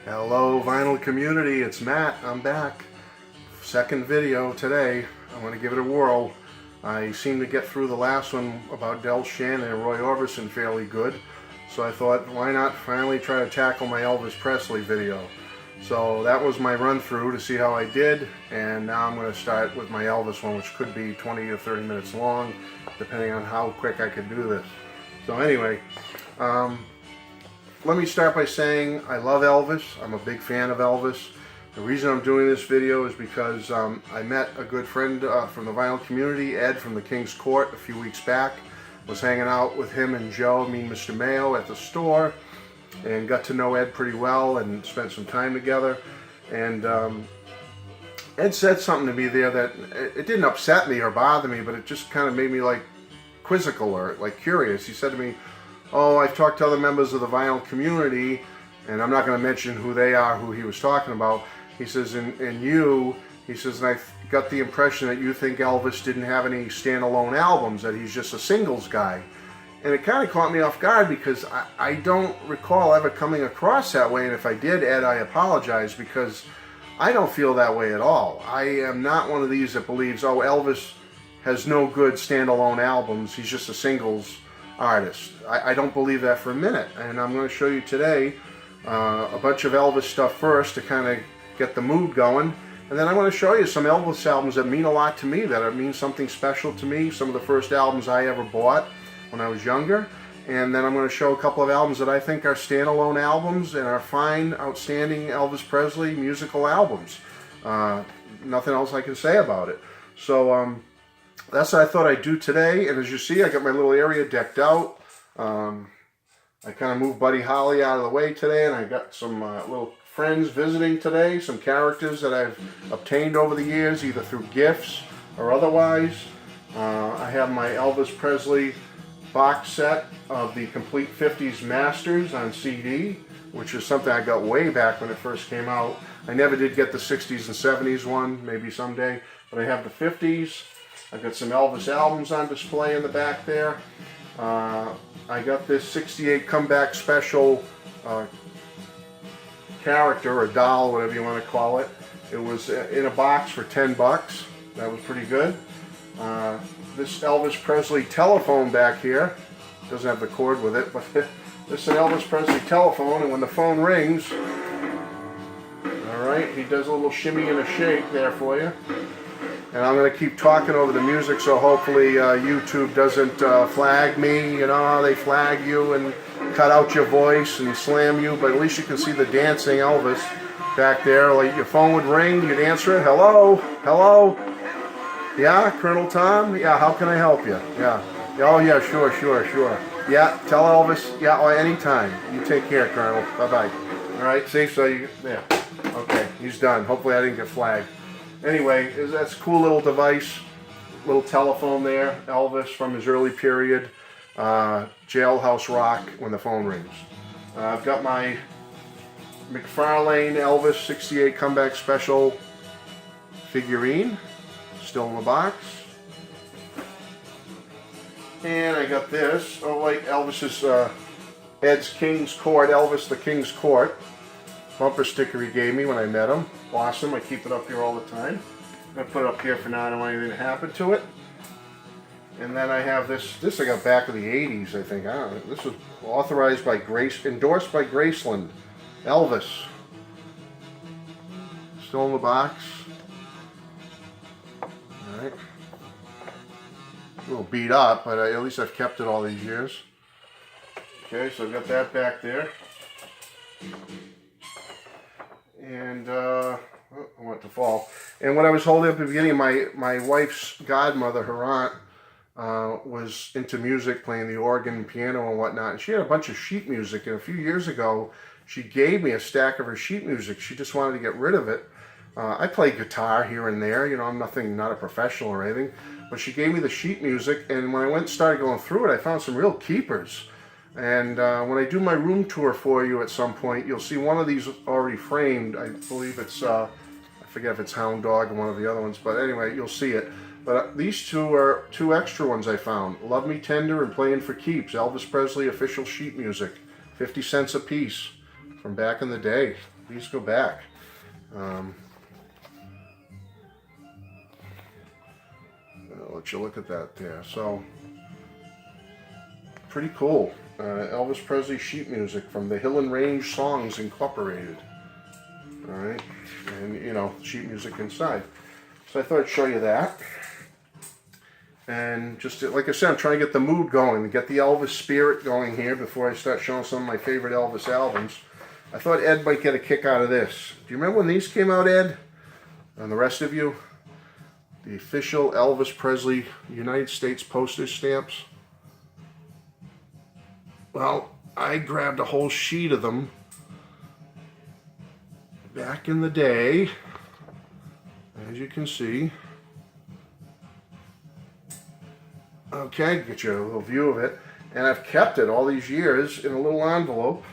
Hello vinyl community, it's Matt. I'm back. Second video today. I want to give it a whirl. I seem to get through the last one about Del Shannon and Roy Orbison fairly good. So I thought, why not finally try to tackle my Elvis Presley video. So that was my run through to see how I did, and now I'm going to start with my Elvis one, which could be 20 to 30 minutes long, depending on how quick I can do this. So anyway, let me start by saying I love Elvis. I'm a big fan of Elvis. The reason I'm doing this video is because I met a good friend from the vinyl community, Ed from the King's Court, a few weeks back. Was hanging out with him and Joe, me and Mr. Mayo, at the store, and got to know Ed pretty well and spent some time together. And Ed said something to me there that it didn't upset me or bother me, but it just kind of made me like quizzical or like curious. He said to me, "Oh, I've talked to other members of the vinyl community," and I'm not going to mention who they are, who he was talking about. He says, and you, he says, and I got the impression that you think Elvis didn't have any standalone albums, that he's just a singles guy. And it kind of caught me off guard because I don't recall ever coming across that way, and if I did, Ed, I apologize, because I don't feel that way at all. I am not one of these that believes, oh, Elvis has no good standalone albums, he's just a singles artist. I don't believe that for a minute, and I'm going to show you today a bunch of Elvis stuff first to kind of get the mood going, and then I'm going to show you some Elvis albums that mean a lot to me, that mean something special to me, some of the first albums I ever bought when I was younger, and then I'm going to show a couple of albums that I think are standalone albums and are fine, outstanding Elvis Presley musical albums. Nothing else I can say about it. So that's what I thought I'd do today, and as you see, I got my little area decked out. I kind of moved Buddy Holly out of the way today, and I got some little friends visiting today, some characters that I've obtained over the years, either through gifts or otherwise. I have my Elvis Presley box set of the Complete 50s Masters on CD, which is something I got way back when it first came out. I never did get the 60s and 70s one, maybe someday, but I have the 50s. I've got some Elvis albums on display in the back there. I got this 68 comeback special character, or doll, whatever you want to call it. It was in a box for 10 bucks. That was pretty good. This Elvis Presley telephone back here, doesn't have the cord with it, but this is an Elvis Presley telephone, and when the phone rings, alright, he does a little shimmy and a shake there for you. And I'm going to keep talking over the music, so hopefully YouTube doesn't flag me. You know how they flag you and cut out your voice and slam you, but at least you can see the dancing Elvis back there. Like your phone would ring, you'd answer it. Hello? Hello? Yeah, Colonel Tom? Yeah, how can I help you? Yeah. Oh, yeah, sure. Yeah, tell Elvis. Yeah, anytime. You take care, Colonel. Bye-bye. All right, see? So you, yeah. Okay, he's done. Hopefully I didn't get flagged. Anyway, that's a cool little device, little telephone there, Elvis from his early period, jailhouse rock when the phone rings. I've got my McFarlane Elvis 68 comeback special figurine, still in the box. And I got this, oh wait, Elvis's, Ed's King's Court, Elvis the King's Court bumper sticker he gave me when I met him. Awesome, I keep it up here all the time. I'm going to put it up here for now, I don't want anything to happen to it. And then I have this I got back in the 80s, I think. I don't know, this was authorized by endorsed by Graceland. Elvis. Still in the box. Alright. A little beat up, but at least I've kept it all these years. Okay, so I've got that back there. And I want to fall. And what I was holding up at the beginning, my wife's godmother, her aunt, was into music, playing the organ, piano, and whatnot. And she had a bunch of sheet music. And a few years ago, she gave me a stack of her sheet music. She just wanted to get rid of it. I play guitar here and there. You know, I'm not a professional or anything. But she gave me the sheet music. And when I started going through it, I found some real keepers. And when I do my room tour for you at some point, you'll see one of these already framed. I believe it's, I forget if it's Hound Dog or one of the other ones, but anyway, you'll see it. But these two are two extra ones I found. Love Me Tender and Playing for Keeps, Elvis Presley official sheet music. 50 cents a piece from back in the day. these go back. I'll let you look at that there. So, pretty cool. Elvis Presley sheet music from the Hill and Range Songs Incorporated. Alright, and you know, sheet music inside. So I thought I'd show you that. And just like I said, I'm trying to get the mood going, to get the Elvis spirit going here before I start showing some of my favorite Elvis albums. I thought Ed might get a kick out of this. Do you remember when these came out, Ed? And the rest of you? The official Elvis Presley United States postage stamps. Well, I grabbed a whole sheet of them back in the day, as you can see. Okay, get you a little view of it. And I've kept it all these years in a little envelope.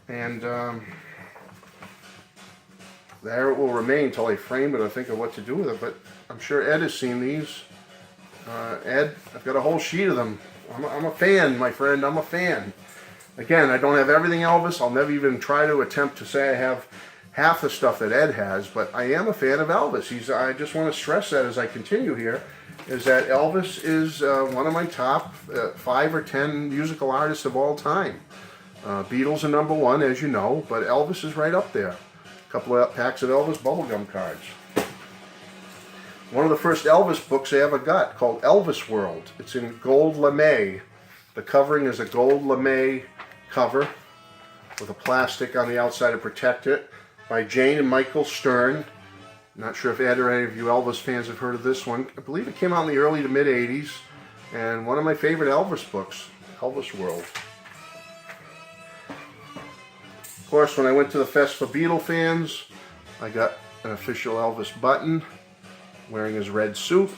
And there it will remain until I frame it or think of what to do with it. But I'm sure Ed has seen these. Ed, I've got a whole sheet of them. I'm a fan, my friend. I'm a fan. Again, I don't have everything Elvis. I'll never even try to attempt to say I have half the stuff that Ed has, but I am a fan of Elvis. I just want to stress that as I continue here, is that Elvis is one of my top 5 or 10 musical artists of all time. Beatles are number 1, as you know, but Elvis is right up there. A couple of packs of Elvis bubblegum cards. One of the first Elvis books I ever got, called Elvis World. It's in gold lame. The covering is a gold lame cover with a plastic on the outside to protect it, by Jane and Michael Stern. Not sure if Ed or any of you Elvis fans have heard of this one. I believe it came out in the early to mid 80s, and one of my favorite Elvis books, Elvis World. Of course, when I went to the Fest for Beatle fans, I got an official Elvis button, wearing his red suit.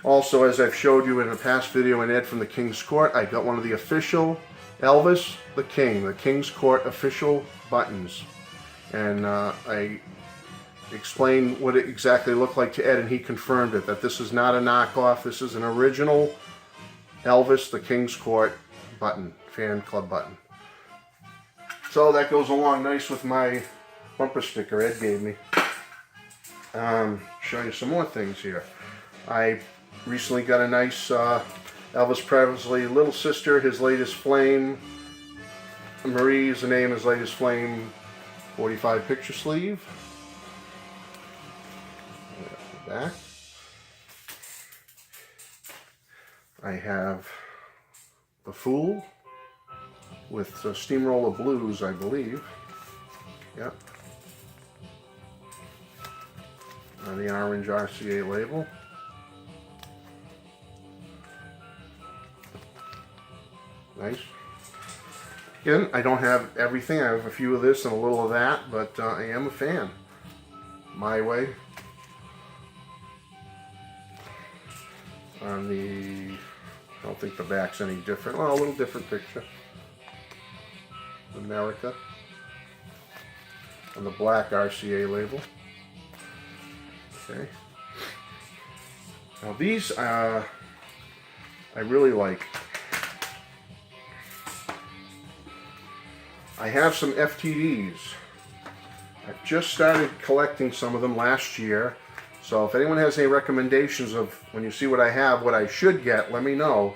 Also, as I've showed you in a past video in Ed from the King's Court, I got one of the official Elvis the King's Court official buttons. And I explained what it exactly looked like to Ed, and he confirmed it, that this is not a knockoff. This is an original Elvis the King's Court button, fan club button. So that goes along nice with my bumper sticker Ed gave me. Show you some more things here. I recently got a nice Elvis Presley little sister, his latest flame. Marie is the name, his latest flame 45 picture sleeve. Back. I have The Fool with Steamroller Blues, I believe. Yep. The orange RCA label. Nice. Again, I don't have everything. I have a few of this and a little of that, but I am a fan. My Way. On the, I don't think the back's any different. Well, a little different picture. America. On the black RCA label. Okay. Now these I really like. I have some FTDs. I've just started collecting some of them last year. So if anyone has any recommendations of, when you see what I have, what I should get, let me know.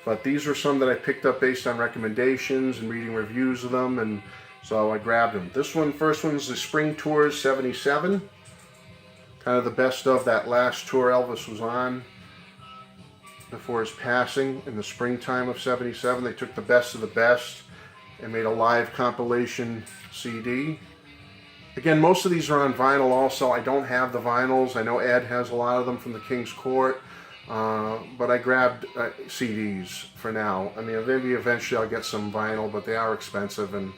But these are some that I picked up based on recommendations and reading reviews of them, and so I grabbed them. This one, first one is the Spring Tours 77. Kind of the best of that last tour Elvis was on before his passing in the springtime of 77. They took the best of the best and made a live compilation CD. Again, most of these are on vinyl also. I don't have the vinyls. I know Ed has a lot of them from the King's Court, but I grabbed CDs for now. I mean, maybe eventually I'll get some vinyl, but they are expensive, and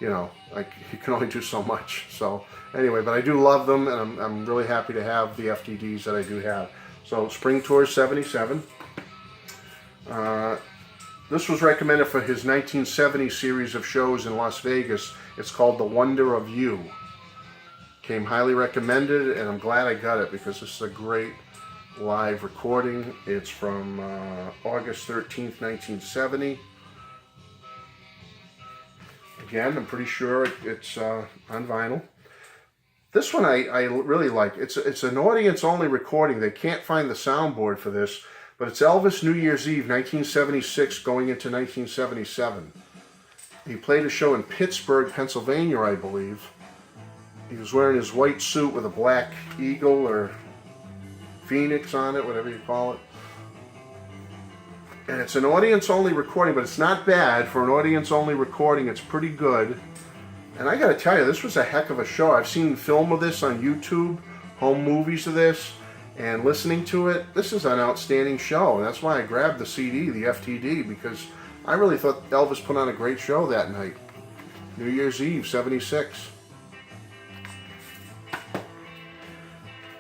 you know, like, you can only do so much. So anyway, but I do love them, and I'm really happy to have the FTDs that I do have. So Spring Tour 77. This was recommended for his 1970 series of shows in Las Vegas. It's called The Wonder of You. Came highly recommended, and I'm glad I got it because this is a great live recording. It's from August 13th, 1970. Again, I'm pretty sure it's on vinyl. This one I really like. It's an audience-only recording. They can't find the soundboard for this, but it's Elvis New Year's Eve, 1976, going into 1977. He played a show in Pittsburgh, Pennsylvania, I believe. He was wearing his white suit with a black eagle or phoenix on it, whatever you call it. And it's an audience-only recording, but it's not bad for an audience-only recording. It's pretty good. And I gotta tell you, this was a heck of a show. I've seen film of this on YouTube, home movies of this, and listening to it, this is an outstanding show. And that's why I grabbed the CD, the FTD, because I really thought Elvis put on a great show that night. New Year's Eve, 76.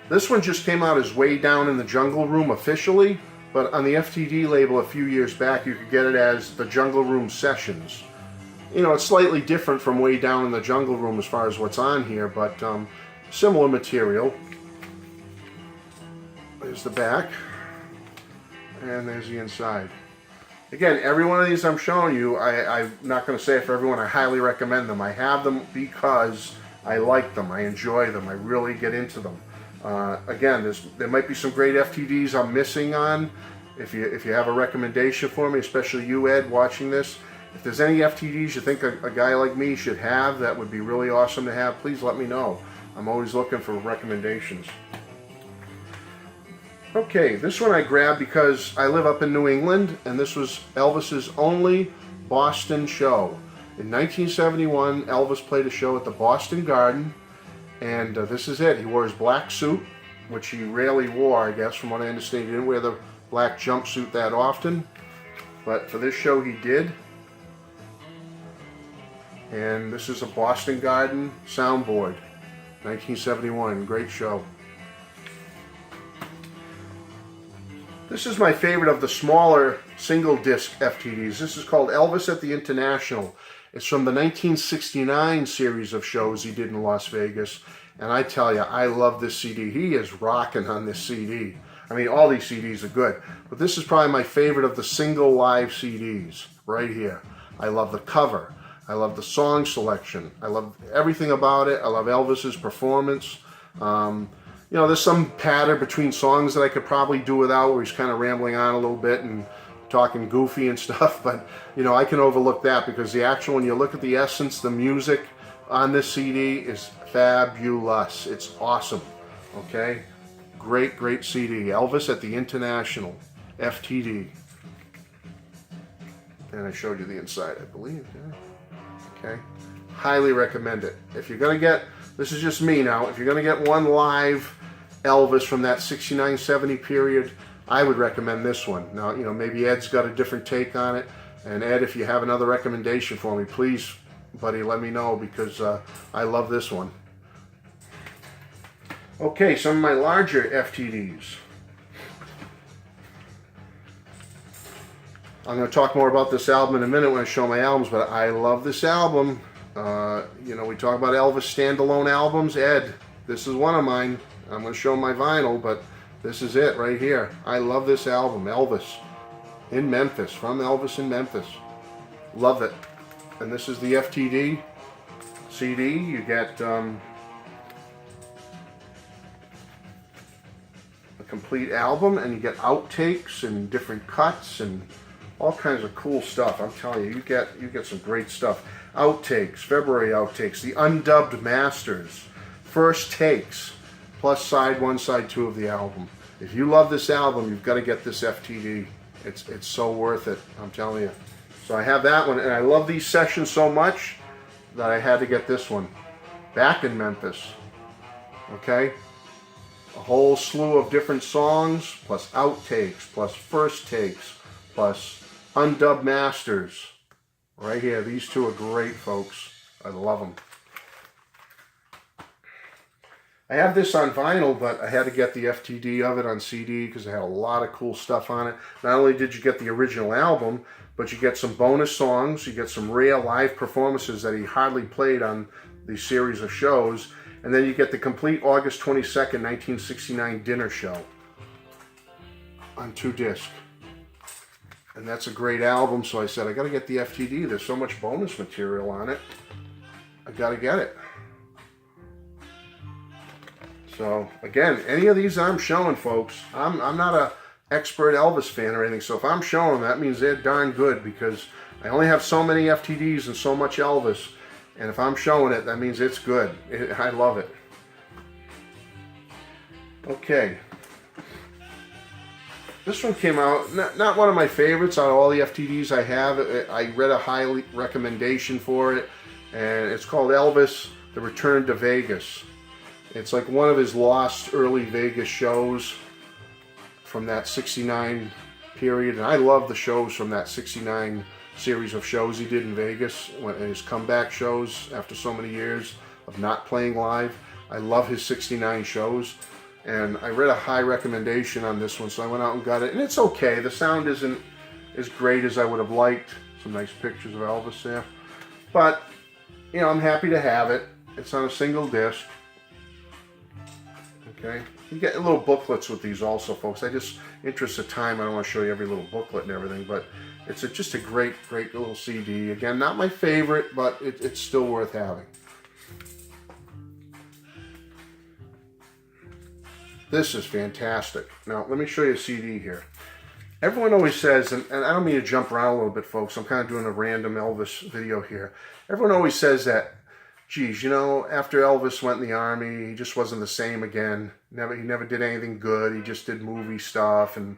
This one just came out as Way Down in the Jungle Room officially, but on the FTD label a few years back, you could get it as the Jungle Room Sessions. You know, it's slightly different from Way Down in the Jungle Room as far as what's on here, but similar material. There's the back, and there's the inside. Again, every one of these I'm showing you, I'm not going to say it for everyone, I highly recommend them. I have them because I like them, I enjoy them, I really get into them. Again, there might be some great FTDs I'm missing on. If you have a recommendation for me, especially you, Ed, watching this, if there's any FTDs you think a guy like me should have that would be really awesome to have, please let me know. I'm always looking for recommendations. Okay, this one I grabbed because I live up in New England, and this was Elvis's only Boston show. In 1971, Elvis played a show at the Boston Garden, and this is it. He wore his black suit, which he rarely wore, I guess, from what I understand. He didn't wear the black jumpsuit that often, but for this show he did. And this is a Boston Garden soundboard, 1971, great show. This is my favorite of the smaller single disc FTDs. This is called Elvis at the International. It's from the 1969 series of shows he did in Las Vegas. And I tell you, I love this CD. He is rocking on this CD. I mean, all these CDs are good, but this is probably my favorite of the single live CDs right here. I love the cover. I love the song selection. I love everything about it. I love Elvis's performance. You know, there's some patter between songs that I could probably do without, where he's kind of rambling on a little bit and talking goofy and stuff, but you know, I can overlook that because the actual, when you look at the essence, the music on this CD is fabulous. It's awesome. Okay, great CD. Elvis at the International, FTD. And I showed you the inside, I believe. Yeah. Okay, highly recommend it. If you're gonna get, this is just me now, if you're gonna get one live Elvis from that 69-70 period, I would recommend this one. Now, you know, maybe Ed's got a different take on it, and Ed, if you have another recommendation for me, please, buddy, let me know, because I love this one. Okay, some of my larger FTDs. I'm going to talk more about this album in a minute when I show my albums, but I love this album. You know, we talk about Elvis standalone albums. Ed, this is one of mine. I'm going to show my vinyl, but this is it right here. I love this album, Elvis in Memphis, from Elvis in Memphis. Love it. And this is the FTD CD. You get a complete album, and you get outtakes and different cuts and all kinds of cool stuff. I'm telling you, you get some great stuff. Outtakes, February outtakes, the undubbed masters, first takes, plus side 1, side 2 of the album. If you love this album, you've got to get this FTD. It's so worth it, I'm telling you. So I have that one, and I love these sessions so much that I had to get this one. Back in Memphis. Okay? A whole slew of different songs, plus outtakes, plus first takes, plus undubbed masters. Right here, these two are great, folks. I love them. I have this on vinyl, but I had to get the FTD of it on CD because it had a lot of cool stuff on it. Not only did you get the original album, but you get some bonus songs, you get some rare live performances that he hardly played on the series of shows, and then you get the complete August 22nd, 1969 dinner show on 2 discs. And that's a great album, so I said, I got to get the FTD. There's so much bonus material on it. I got to get it. So, again, any of these I'm showing, folks, I'm not a expert Elvis fan or anything, so if I'm showing them, that means they're darn good, because I only have so many FTDs and so much Elvis, and if I'm showing it, that means it's good. I love it. Okay. This one came out, not one of my favorites out of all the FTDs I have. I read a high recommendation for it, and it's called Elvis, The Return to Vegas. It's like one of his lost early Vegas shows from that 69 period, and I love the shows from that 69 series of shows he did in Vegas, his comeback shows after so many years of not playing live. I love his 69 shows, and I read a high recommendation on this one, so I went out and got it, and it's okay. The sound isn't as great as I would have liked. Some nice pictures of Elvis there, but you know, I'm happy to have it. It's on a single disc. Okay, you get little booklets with these also, folks. I just, interest of time, I don't want to show you every little booklet and everything, but it's just a great little CD. Again, not my favorite, but it's still worth having. This is fantastic. Now, let me show you a CD here. Everyone always says, and I don't mean to jump around a little bit, folks. I'm kind of doing a random Elvis video here. Everyone always says that, geez, you know, after Elvis went in the Army, he just wasn't the same again. He never did anything good. He just did movie stuff, and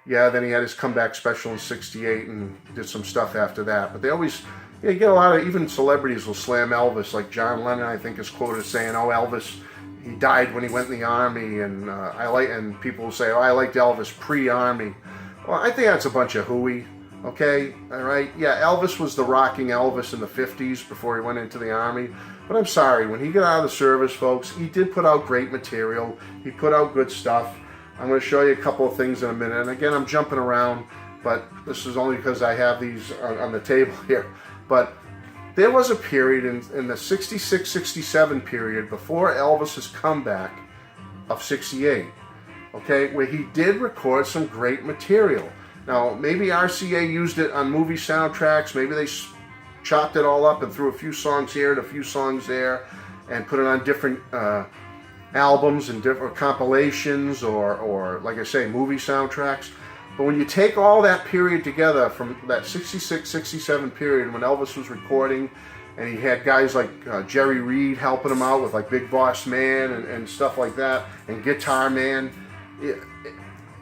yeah, then he had his comeback special in '68 and did some stuff after that. But they always, you get a lot of, even celebrities will slam Elvis, like John Lennon, I think, is quoted saying, "Oh, Elvis, he died when he went in the Army," and and people will say, "Oh, I liked Elvis pre-Army." Well, I think that's a bunch of hooey. Okay, all right, yeah, Elvis was the rocking Elvis in the 50s before he went into the Army. But I'm sorry, when he got out of the service, folks, he did put out great material. He put out good stuff. I'm going to show you a couple of things in a minute. And again, I'm jumping around, but this is only because I have these on the table here. But there was a period in the 66, 67 period before Elvis's comeback of 68, okay, where he did record some great material. Now, maybe RCA used it on movie soundtracks. Maybe they chopped it all up and threw a few songs here and a few songs there and put it on different albums and different compilations or, like I say, movie soundtracks. But when you take all that period together from that 66, 67 period when Elvis was recording, and he had guys like Jerry Reed helping him out with like Big Boss Man and stuff like that, and Guitar Man,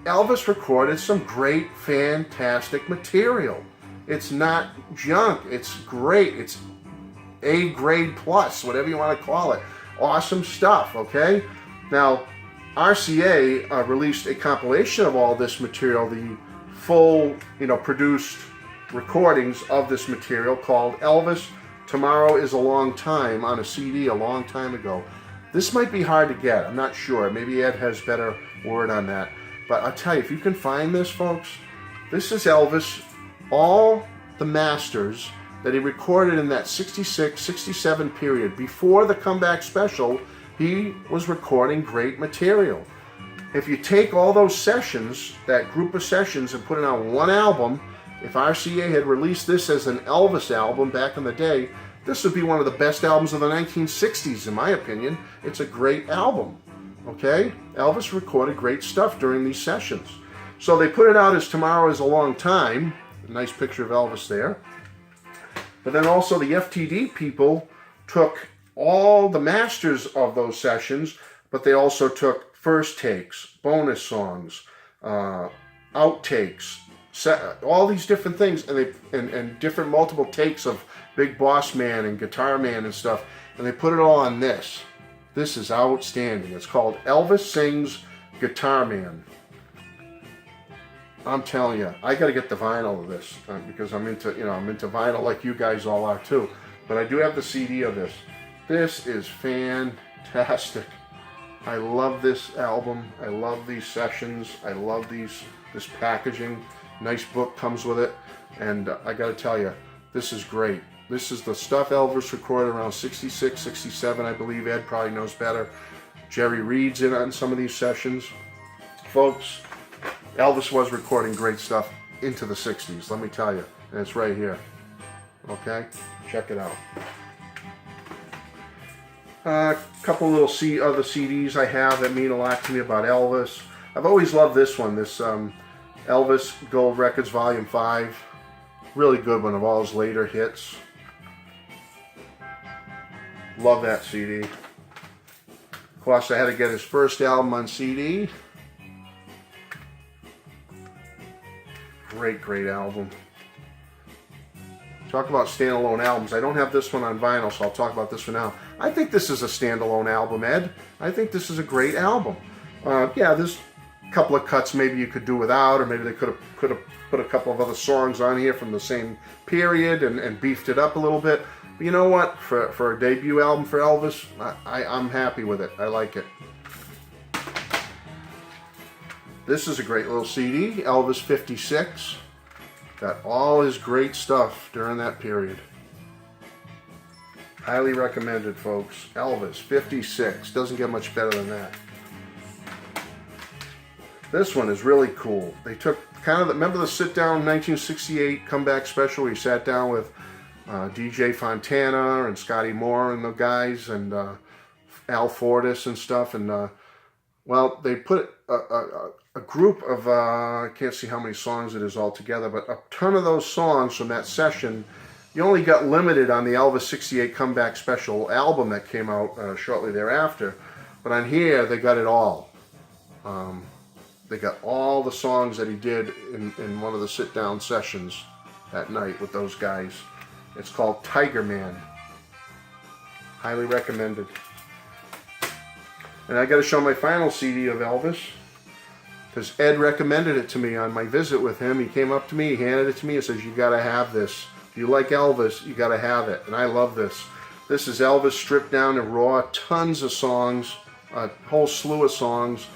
Elvis recorded some great, fantastic material. It's not junk. It's great. It's A grade plus, whatever you want to call it. Awesome stuff, okay? Now, RCA released a compilation of all this material, the full, produced recordings of this material called Elvis, Tomorrow is a Long Time, on a CD a long time ago. This might be hard to get. I'm not sure. Maybe Ed has better word on that. But I'll tell you, if you can find this, folks, this is Elvis, all the masters that he recorded in that 66, 67 period. Before the comeback special, he was recording great material. If you take all those sessions, that group of sessions, and put it on one album, if RCA had released this as an Elvis album back in the day, this would be one of the best albums of the 1960s, in my opinion. It's a great album, okay? Elvis recorded great stuff during these sessions. So they put it out as Tomorrow is a Long Time. A nice picture of Elvis there. But then also the FTD people took all the masters of those sessions, but they also took first takes, bonus songs, outtakes, all these different things, and different multiple takes of Big Boss Man and Guitar Man and stuff, and they put it all on this. This is outstanding. It's called Elvis Sings Guitar Man. I'm telling you, I got to get the vinyl of this because I'm into vinyl like you guys all are too. But I do have the CD of this. This is fantastic. I love this album. I love these sessions. I love this packaging. Nice book comes with it, and I got to tell you, this is great. This is the stuff Elvis recorded around 66, 67, I believe. Ed probably knows better. Jerry Reed's in on some of these sessions. Folks, Elvis was recording great stuff into the 60s, let me tell you. And it's right here. Okay? Check it out. A couple little other CDs I have that mean a lot to me about Elvis. I've always loved this one, this Elvis Gold Records Volume 5. Really good one of all his later hits. Love that CD. Of course, I had to get his first album on CD. Great, great album. Talk about standalone albums. I don't have this one on vinyl, so I'll talk about this one now. I think this is a standalone album, Ed. I think this is a great album. Yeah, there's a couple of cuts maybe you could do without, or maybe they could have put a couple of other songs on here from the same period and beefed it up a little bit. But you know what? For a debut album for Elvis, I'm happy with it. I like it. This is a great little CD, Elvis 56. Got all his great stuff during that period. Highly recommended, folks. Elvis 56. Doesn't get much better than that. This one is really cool. They took kind of remember the sit down 1968 comeback special where he sat down with DJ Fontana and Scotty Moore and the guys and Al Fortis and stuff, and well, they put a group of I can't see how many songs it is altogether, but a ton of those songs from that session. You only got limited on the Elvis 68 Comeback Special album that came out shortly thereafter, but on here they got it all. They got all the songs that he did in one of the sit-down sessions that night with those guys. It's called Tiger Man. Highly recommended. And I got to show my final CD of Elvis, because Ed recommended it to me on my visit with him. He came up to me, he handed it to me, and says, "You got to have this. If you like Elvis, you got to have it." And I love this. This is Elvis stripped down and raw. Tons of songs, a whole slew of songs.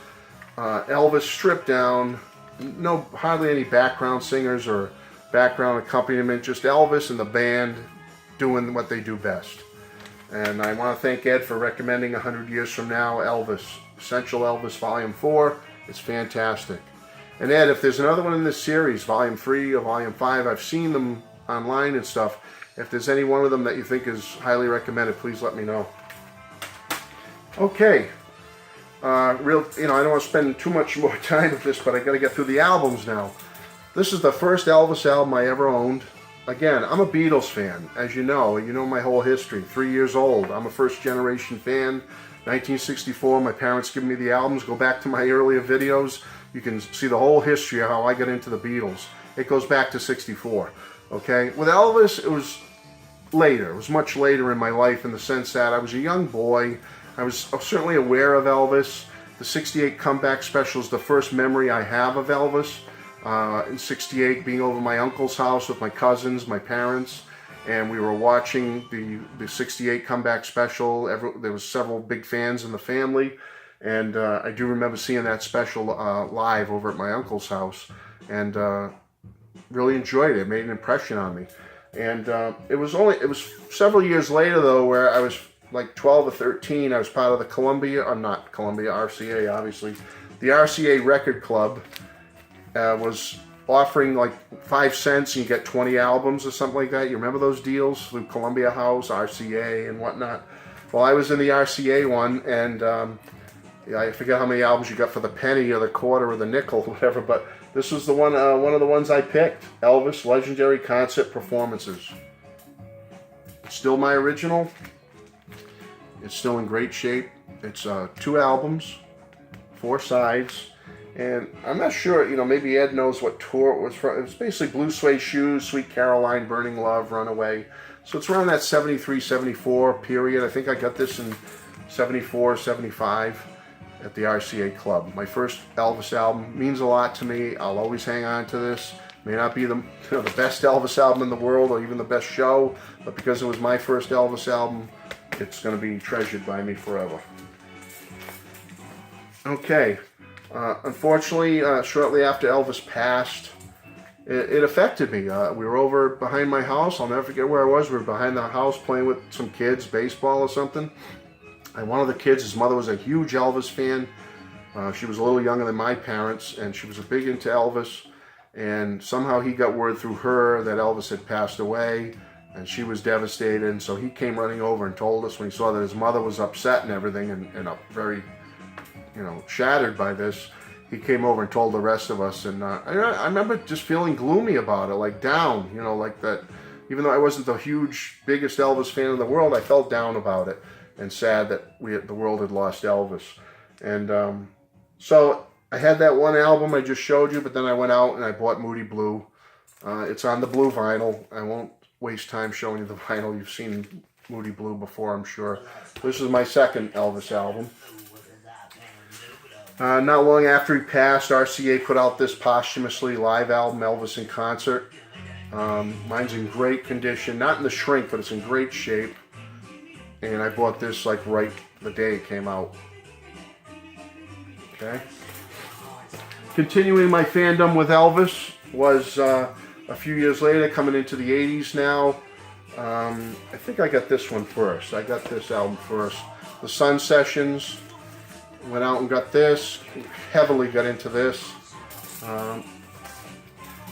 Elvis stripped down. No, hardly any background singers or background accompaniment. Just Elvis and the band doing what they do best. And I want to thank Ed for recommending 100 Years From Now, Elvis. Essential Elvis Volume 4. It's fantastic. And Ed, if there's another one in this series, Volume 3 or Volume 5, I've seen them online and stuff. If there's any one of them that you think is highly recommended, please let me know. Okay. I don't want to spend too much more time with this, but I got to get through the albums now. This is the first Elvis album I ever owned. Again, I'm a Beatles fan, as you know my whole history. 3 years old. I'm a first-generation fan. 1964, my parents give me the albums. Go back to my earlier videos. You can see the whole history of how I got into the Beatles. It goes back to 64. Okay? With Elvis, it was later. It was much later in my life in the sense that I was a young boy. I was certainly aware of Elvis. The 68 Comeback Special is the first memory I have of Elvis. In 68, being over my uncle's house with my cousins, my parents, and we were watching the 68 Comeback Special. There was several big fans in the family, and I do remember seeing that special live over at my uncle's house, and really enjoyed it. It made an impression on me. And it was several years later though, where I was like 12 or 13. I was part of the RCA, obviously. The RCA Record Club was offering like 5 cents and you get 20 albums or something like that. You remember those deals through Columbia House, RCA, and whatnot? Well, I was in the RCA one, and I forget how many albums you got for the penny or the quarter or the nickel, whatever, but this was the one of the ones I picked. Elvis Legendary Concert Performances. It's still my original. It's still in great shape. It's 2 albums, 4 sides. And I'm not sure, maybe Ed knows what tour it was from. It was basically Blue Suede Shoes, Sweet Caroline, Burning Love, Runaway. So it's around that 73, 74 period. I think I got this in 74, 75 at the RCA Club. My first Elvis album means a lot to me. I'll always hang on to this. May not be the best Elvis album in the world or even the best show, but because it was my first Elvis album, it's going to be treasured by me forever. Okay. Unfortunately, shortly after Elvis passed, it affected me. We were over behind my house. I'll never forget where I was. We were behind the house playing with some kids, baseball or something. And one of the kids, his mother was a huge Elvis fan. She was a little younger than my parents, and she was big into Elvis. and somehow he got word through her that Elvis had passed away, and she was devastated. And so he came running over and told us when he saw that his mother was upset and everything, and very, shattered by this. He came over and told the rest of us, and I remember just feeling gloomy about it, like down, like that. Even though I wasn't the biggest Elvis fan in the world, I felt down about it and sad that the world had lost Elvis. And so I had that one album I just showed you, but then I went out and I bought Moody Blue. It's on the blue vinyl. I won't waste time showing you the vinyl. You've seen Moody Blue before, I'm sure. This is my second Elvis album. Not long after he passed, RCA put out this posthumously live album, Elvis in Concert. Mine's in great condition, not in the shrink, but it's in great shape. And I bought this like right the day it came out. Okay. Continuing my fandom with Elvis was a few years later, coming into the 80s now. I think I got this one first. I got this album first. The Sun Sessions. Went out and got this. Heavily got into this.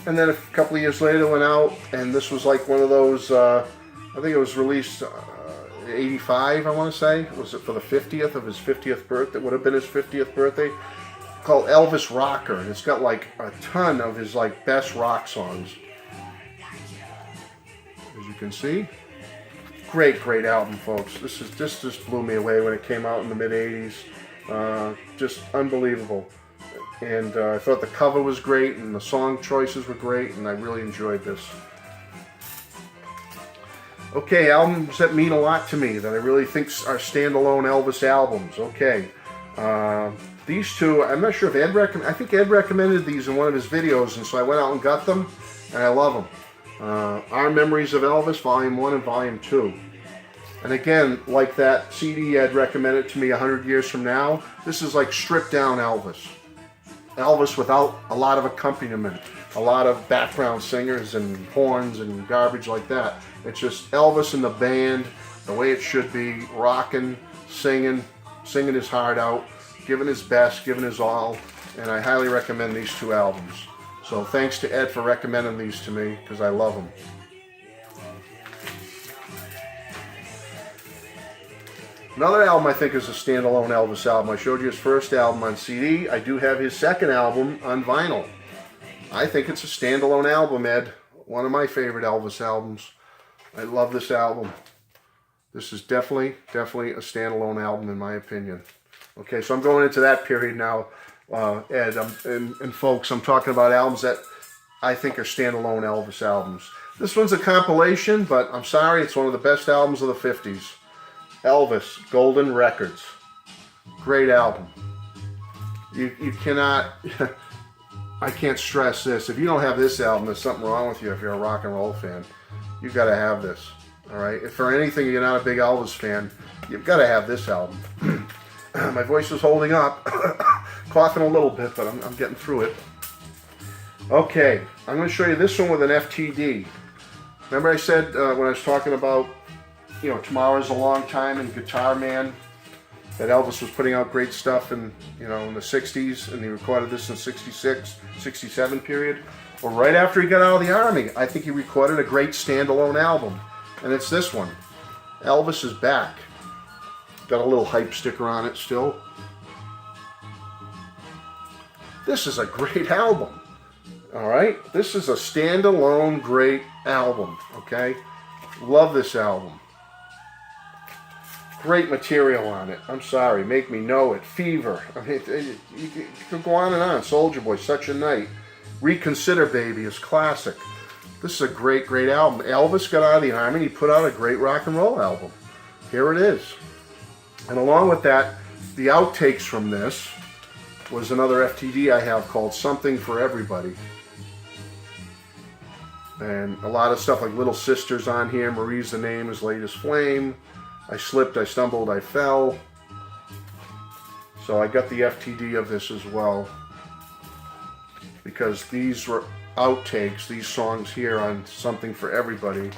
And then a couple of years later went out, and this was like one of those, I think it was released 85, I want to say. Was it for the 50th of his 50th birthday? It would have been his 50th birthday. Called Elvis Rocker. And it's got like a ton of his like best rock songs. As you can see. Great album, folks. This just blew me away when it came out in the mid-80s. Just unbelievable. And I thought the cover was great, and the song choices were great, and I really enjoyed this. Okay, albums that mean a lot to me, that I really think are standalone Elvis albums. Okay, these two, I'm not sure if I think Ed recommended these in one of his videos, and so I went out and got them, and I love them. Our Memories of Elvis, Volume 1 and Volume 2. And again, like that CD Ed recommended to me 100 years from now, this is like stripped down Elvis. Elvis without a lot of accompaniment, a lot of background singers and horns and garbage like that. It's just Elvis and the band, the way it should be, rocking, singing his heart out, giving his best, giving his all, and I highly recommend these two albums. So thanks to Ed for recommending these to me, because I love them. Another album I think is a standalone Elvis album. I showed you his first album on CD. I do have his second album on vinyl. I think it's a standalone album, Ed. One of my favorite Elvis albums. I love this album. This is definitely a standalone album in my opinion. Okay, so I'm going into that period now, Ed. And folks, I'm talking about albums that I think are standalone Elvis albums. This one's a compilation, but I'm sorry, it's one of the best albums of the 50s. Elvis, Golden Records. Great album. You cannot, I can't stress this. If you don't have this album, there's something wrong with you if you're a rock and roll fan. You've got to have this. All right? If for anything you're not a big Elvis fan, you've got to have this album. My voice is holding up. Coughing a little bit, but I'm getting through it. Okay, I'm going to show you this one with an FTD. Remember I said when I was talking about Tomorrow's a Long Time and Guitar Man, that Elvis was putting out great stuff in the 60s, and he recorded this in 66, 67 period. Well, right after he got out of the Army, I think he recorded a great standalone album, and it's this one, Elvis Is Back. Got a little hype sticker on it still. This is a great album. All right, this is a standalone great album. Okay, love this album. Great material on it. I'm sorry, Make Me Know It, Fever. I mean, you could go on and on. Soldier Boy, Such a Night. Reconsider Baby is classic. This is a great album. Elvis got out of the Army. He put out a great rock and roll album. Here it is. And along with that, the outtakes from this was another FTD I have called Something for Everybody. And a lot of stuff like Little Sisters on here. Marie's the Name, As Late as Flame. I Slipped, I Stumbled, I Fell. So I got the FTD of this as well, because these were outtakes, these songs here on Something for Everybody,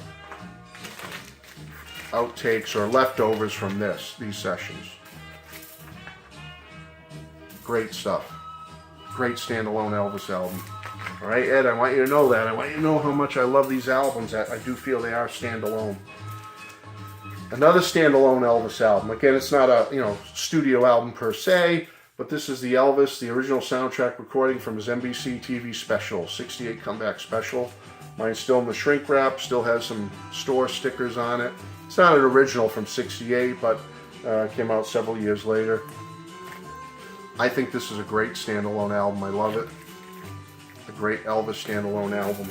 outtakes or leftovers from these sessions. Great stuff. Great standalone Elvis album. All right, Ed, I want you to know that. I want you to know how much I love these albums. That I do feel they are standalone. Another standalone Elvis album. Again, it's not a studio album per se, but this is the Elvis, the original soundtrack recording from his NBC TV special, 68 comeback special. Mine's still in the shrink wrap, still has some store stickers on it. It's not an original from 68, but it came out several years later. I think this is a great standalone album. I love it. A great Elvis standalone album.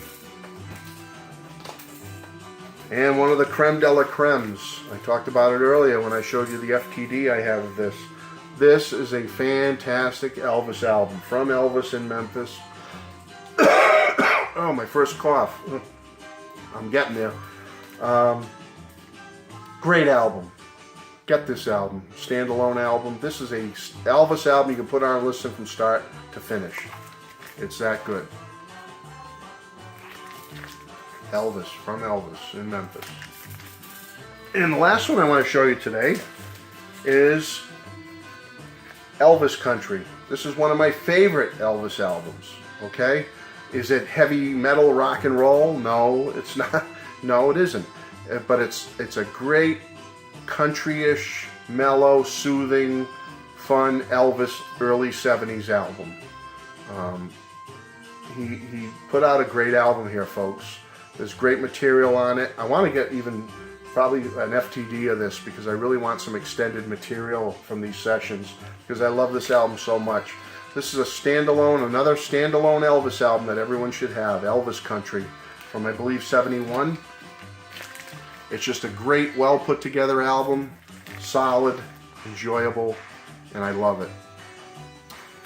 And one of the creme de la cremes. I talked about it earlier when I showed you the FTD I have of this. This is a fantastic Elvis album from Elvis in Memphis. Oh, my first cough. I'm getting there. Great album. Get this album. Standalone album. This is a Elvis album you can put on and listen from start to finish. It's that good. Elvis, from Elvis in Memphis. And the last one I want to show you today is Elvis Country. This is one of my favorite Elvis albums. Okay? Is it heavy metal rock and roll? No, it's not. No, it isn't. But it's a great country-ish, mellow, soothing, fun Elvis early 70s album. He put out a great album here, folks. There's great material on it. I want to get even probably an FTD of this because I really want some extended material from these sessions because I love this album so much. This is a standalone, another standalone Elvis album that everyone should have, Elvis Country, from I believe 71. It's just a great, well put together album, solid, enjoyable, and I love it.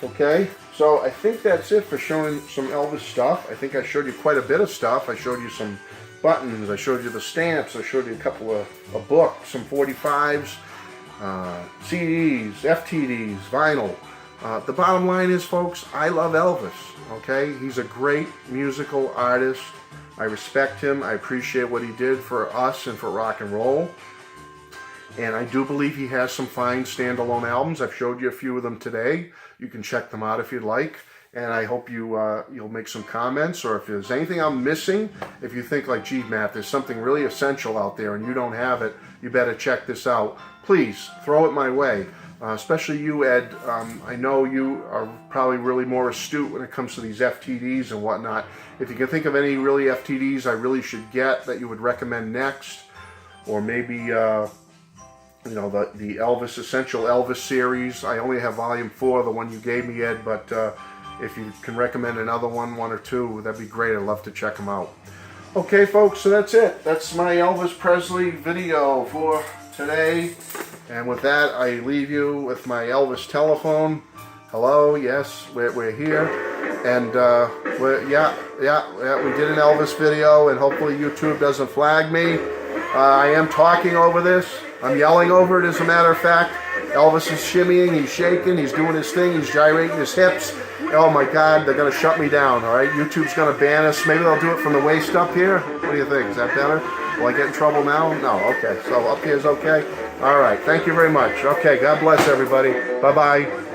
Okay, so I think that's it for showing some Elvis stuff. I think I showed you quite a bit of stuff. I showed you some buttons, I showed you the stamps, I showed you a couple of a book, some 45s, CDs, FTDs, vinyl. The bottom line is, folks, I love Elvis, okay? He's a great musical artist. I respect him. I appreciate what he did for us and for rock and roll. And I do believe he has some fine standalone albums. I've showed you a few of them today. You can check them out if you'd like. And I hope you'll make some comments, or if there's anything I'm missing, if you think like, gee, Matt, there's something really essential out there and you don't have it, you better check this out. Please throw it my way. Especially you, Ed. I know you are probably really more astute when it comes to these FTDs and whatnot. If you can think of any really FTDs I really should get that you would recommend next, or maybe the Elvis Essential Elvis series. I only have volume 4, the one you gave me, Ed, but if you can recommend another one or two, that'd be great. I'd love to check them out. Okay, folks, so that's it. That's my Elvis Presley video for today. And with that, I leave you with my Elvis telephone. Hello, yes, we're here. And we did an Elvis video, and hopefully YouTube doesn't flag me. I am talking over this. I'm yelling over it, as a matter of fact. Elvis is shimmying, he's shaking, he's doing his thing, he's gyrating his hips. Oh my God, they're going to shut me down, all right? YouTube's going to ban us. Maybe they'll do it from the waist up here. What do you think? Is that better? Will I get in trouble now? No, okay. So up here is okay? All right, thank you very much. Okay, God bless everybody. Bye-bye.